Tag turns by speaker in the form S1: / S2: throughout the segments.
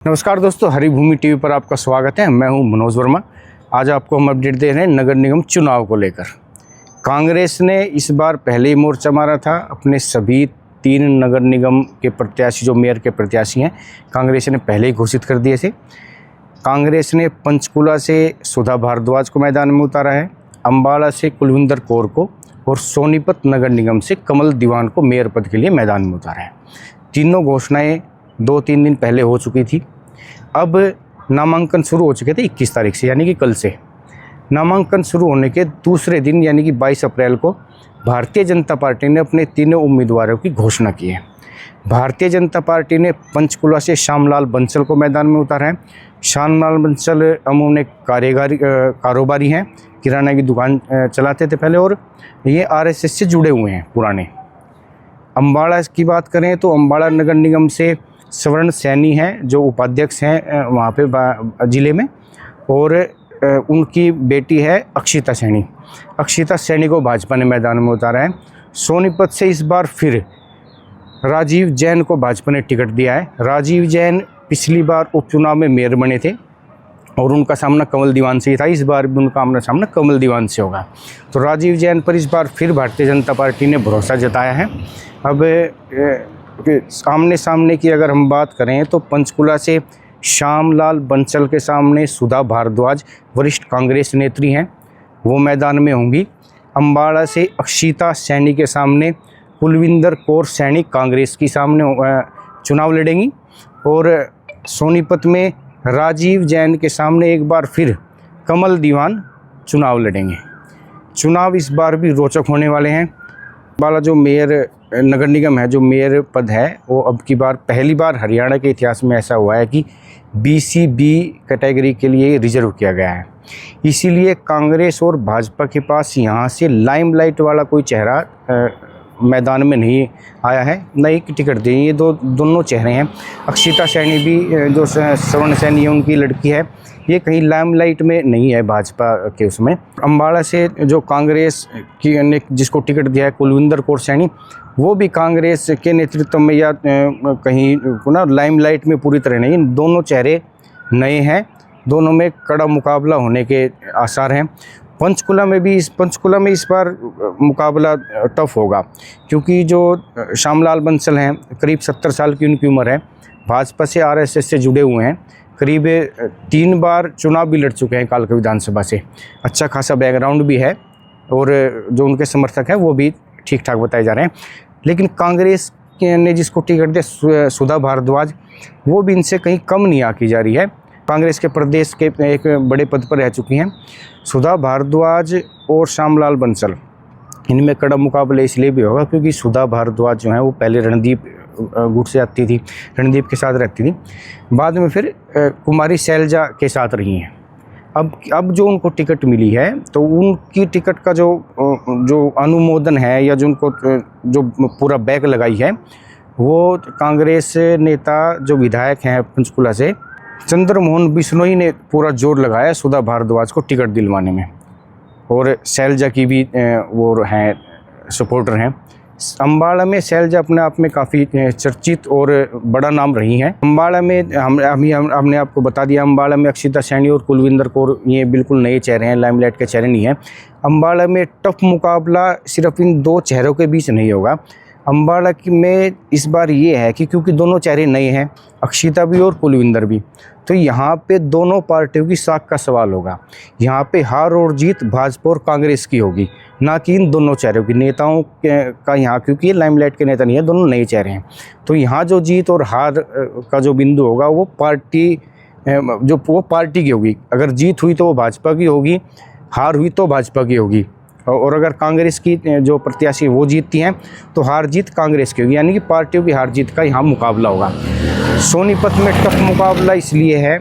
S1: नमस्कार दोस्तों, हरिभूमि टीवी पर आपका स्वागत है। मैं हूं मनोज वर्मा। आज आपको हम अपडेट दे रहे हैं नगर निगम चुनाव को लेकर। कांग्रेस ने इस बार पहले ही मोर्चा मारा था। अपने सभी 3 नगर निगम के प्रत्याशी, जो मेयर के प्रत्याशी हैं, कांग्रेस ने पहले ही घोषित कर दिए थे। कांग्रेस ने पंचकुला से सुधा भारद्वाज को मैदान में उतारा है, अम्बाला से कुलविंदर कौर को और सोनीपत नगर निगम से कमल दीवान को मेयर पद के लिए मैदान में उतारा है। तीनों घोषणाएँ 2-3 दिन पहले हो चुकी थी। अब नामांकन शुरू हो चुके थे 21 तारीख से, यानी कि कल से। नामांकन शुरू होने के दूसरे दिन यानी कि 22 अप्रैल को भारतीय जनता पार्टी ने अपने तीनों उम्मीदवारों की घोषणा की है। भारतीय जनता पार्टी ने पंचकुला से श्यामलाल बंसल को मैदान में उतारा है। श्यामलाल बंसल अमूमन कारोबारी हैं, किराना की दुकान चलाते थे पहले और ये आरएसएस से जुड़े हुए हैं पुराने। अम्बाड़ा की बात करें तो अम्बाड़ा नगर निगम से स्वर्ण सैनी हैं, जो उपाध्यक्ष हैं वहाँ पे ज़िले में, और उनकी बेटी है अक्षिता सैनी। अक्षिता सैनी को भाजपा ने मैदान में उतारा है। सोनीपत से इस बार फिर राजीव जैन को भाजपा ने टिकट दिया है। राजीव जैन पिछली बार उपचुनाव में मेयर बने थे और उनका सामना कमल दीवान से ही था। इस बार भी उनका आमना सामना कमल दीवान से होगा। तो राजीव जैन पर इस बार फिर भारतीय जनता पार्टी ने भरोसा जताया है। अब आमने सामने की अगर हम बात करें तो पंचकुला से श्यामलाल बंसल के सामने सुधा भारद्वाज, वरिष्ठ कांग्रेस नेत्री हैं, वो मैदान में होंगी। अम्बाड़ा से अक्षिता सैनी के सामने कुलविंदर कौर सैनी कांग्रेस की सामने चुनाव लड़ेंगी। और सोनीपत में राजीव जैन के सामने एक बार फिर कमल दीवान चुनाव लड़ेंगे। चुनाव इस बार भी रोचक होने वाले हैं। वाला जो मेयर नगर निगम है, जो मेयर पद है, वो अब की बार पहली बार हरियाणा के इतिहास में ऐसा हुआ है कि BC-B कैटेगरी के लिए रिजर्व किया गया है। इसीलिए कांग्रेस और भाजपा के पास यहाँ से लाइमलाइट वाला कोई चेहरा मैदान में नहीं आया है, नई टिकट दी। ये दोनों चेहरे हैं। अक्षिता सैनी भी, जो स्वर्ण सैनी है, उनकी लड़की है, ये कहीं लाइमलाइट में नहीं है भाजपा के उसमें। अम्बाड़ा से जो कांग्रेस की ने जिसको टिकट दिया है कुलविंदर कौर सैनी, वो भी कांग्रेस के नेतृत्व में या कहीं ना लाइमलाइट में पूरी तरह नहीं। दोनों चेहरे नए हैं, दोनों में कड़ा मुकाबला होने के आसार हैं। पंचकुला में इस बार मुकाबला टफ होगा, क्योंकि जो श्यामलाल बंसल हैं, करीब 70 साल की उनकी उम्र है, भाजपा से आरएसएस से जुड़े हुए हैं, करीब 3 बार चुनाव भी लड़ चुके हैं कालका विधानसभा से। अच्छा खासा बैकग्राउंड भी है और जो उनके समर्थक हैं वो भी ठीक ठाक बताए जा रहे हैं। लेकिन कांग्रेस ने जिसको टिकट दिया, सुधा भारद्वाज, वो भी इनसे कहीं कम नहीं आकी जा रही है। कांग्रेस के प्रदेश के एक बड़े पद पर रह चुकी हैं। सुधा भारद्वाज और श्यामलाल बंसल, इनमें कड़ा मुकाबला इसलिए भी होगा क्योंकि सुधा भारद्वाज जो है वो पहले रणदीप गुट से आती थी, रणदीप के साथ रहती थी, बाद में फिर कुमारी शैलजा के साथ रही हैं। अब जो उनको टिकट मिली है, तो उनकी टिकट का जो अनुमोदन है या जो उनको जो पूरा बैक लगाई है, वो कांग्रेस नेता जो विधायक हैं पंचकुला से चंद्रमोहन बिश्नोई ने पूरा जोर लगाया सुधा भारद्वाज को टिकट दिलवाने में, और शैलजा की भी वो हैं सपोर्टर हैं। अम्बाड़ा में शैलजा अपने आप में काफ़ी चर्चित और बड़ा नाम रही हैं। अम्बाड़ा में हमने आपको बता दिया, अम्बाड़ा में अक्षिता सैनी और कुलविंदर कौर ये बिल्कुल नए चेहरे हैं, लाइमलाइट के चेहरे नहीं हैं। अम्बाड़ा में टफ मुकाबला सिर्फ इन 2 चेहरों के बीच नहीं होगा। अम्बाड़ा में इस बार ये है कि क्योंकि दोनों चेहरे नए हैं, अक्षिता भी और कुलविंदर भी, तो यहाँ पे दोनों पार्टियों की साख का सवाल होगा। यहाँ पे हार और जीत भाजपा और कांग्रेस की होगी, ना कि इन दोनों चेहरों की। नेताओं का यहाँ, क्योंकि ये लाइमलाइट के नेता नहीं है, दोनों नए चेहरे हैं, तो यहाँ जो जीत और हार का जो बिंदु होगा वो पार्टी की होगी। अगर जीत हुई तो वो भाजपा की होगी, हार हुई तो भाजपा की होगी। और अगर कांग्रेस की जो प्रत्याशी वो जीतती हैं तो हार जीत कांग्रेस की होगी, यानी कि पार्टियों की हार जीत का यहाँ मुकाबला होगा। सोनीपत में टफ मुकाबला इसलिए है,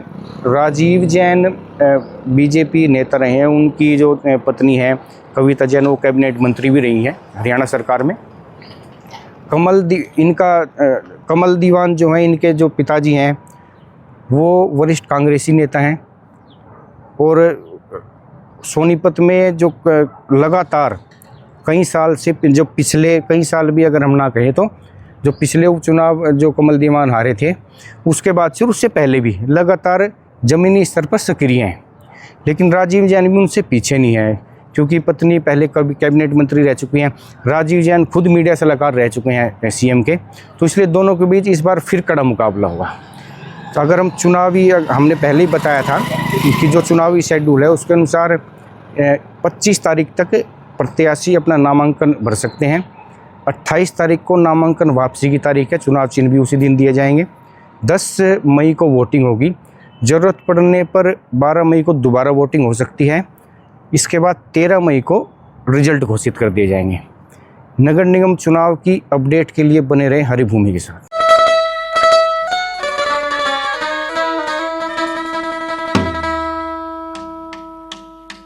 S1: राजीव जैन बीजेपी नेता रहे हैं, उनकी जो पत्नी है कविता जैन, वो कैबिनेट मंत्री भी रही हैं हरियाणा सरकार में। कमल दीवान जो हैं, इनके जो पिताजी हैं वो वरिष्ठ कांग्रेसी नेता हैं। और सोनीपत में जो लगातार कई साल से, जो पिछले कई साल भी अगर हम ना कहें तो जो पिछले उपचुनाव जो कमल दीवान हारे थे उसके बाद से, उससे पहले भी लगातार ज़मीनी स्तर पर सक्रिय हैं। लेकिन राजीव जैन भी उनसे पीछे नहीं है, क्योंकि पत्नी पहले कभी कैबिनेट मंत्री रह चुकी हैं, राजीव जैन खुद मीडिया सलाहकार रह चुके हैं सीएम के, तो इसलिए दोनों के बीच इस बार फिर कड़ा मुकाबला होगा। तो अगर हम चुनावी, हमने पहले ही बताया था कि जो चुनावी शेड्यूल है उसके अनुसार 25 तारीख तक प्रत्याशी अपना नामांकन भर सकते हैं। 28 तारीख को नामांकन वापसी की तारीख है, चुनाव चिन्ह भी उसी दिन दिए जाएंगे। 10 मई को वोटिंग होगी, ज़रूरत पड़ने पर 12 मई को दोबारा वोटिंग हो सकती है। इसके बाद 13 मई को रिजल्ट घोषित कर दिए जाएंगे। नगर निगम चुनाव की अपडेट के लिए बने रहें हरिभूमि के साथ।